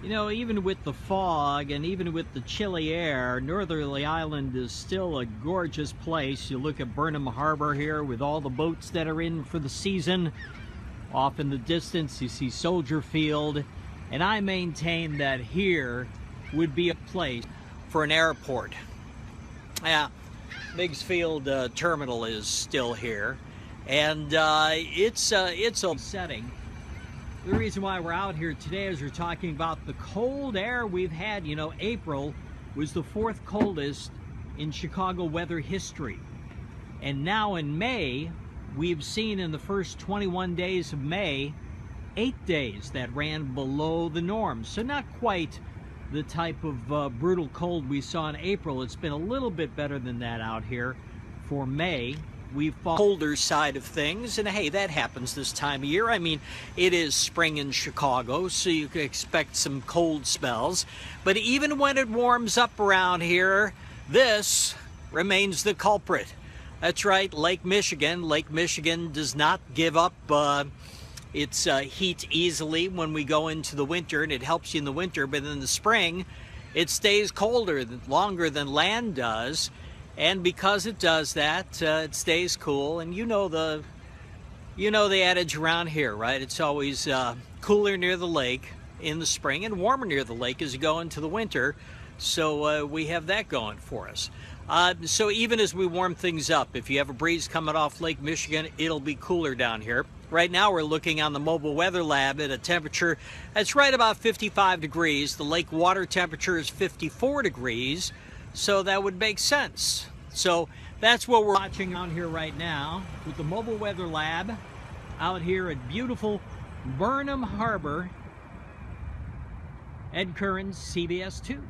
You know, even with the fog and even with the chilly air, Northerly Island is still a gorgeous place. You look at Burnham Harbor here with all the boats that are in for the season. Off in the distance, you see Soldier Field. And I maintain that here would be a place for an airport. Yeah, Meigs Field Terminal is still here. And it's a setting. The reason why we're out here today is we're talking about the cold air we've had. You know, April was the 4th coldest in Chicago weather history. And now in May, we've seen in the first 21 days of May, 8 days that ran below the norm. So not quite the type of brutal cold we saw in April. It's been a little bit better than that out here for May. We've fallen colder side of things, and hey, that happens this time of year. I mean, it is spring in Chicago, so you can expect some cold spells. But even when it warms up around here, this remains the culprit. That's right, Lake Michigan. Lake Michigan does not give up its heat easily when we go into the winter, and it helps you in the winter, but in the spring, it stays colder longer than land does. And because it does that, it stays cool. And you know the adage around here, right? It's always cooler near the lake in the spring and warmer near the lake as you go into the winter. So we have that going for us. So even as we warm things up, if you have a breeze coming off Lake Michigan, it'll be cooler down here. Right now we're looking on the mobile weather lab at a temperature that's right about 55 degrees. The lake water temperature is 54 degrees. So that would make sense. So that's what we're watching on here right now with the mobile weather lab out here at beautiful Burnham Harbor. Ed Curran, CBS 2.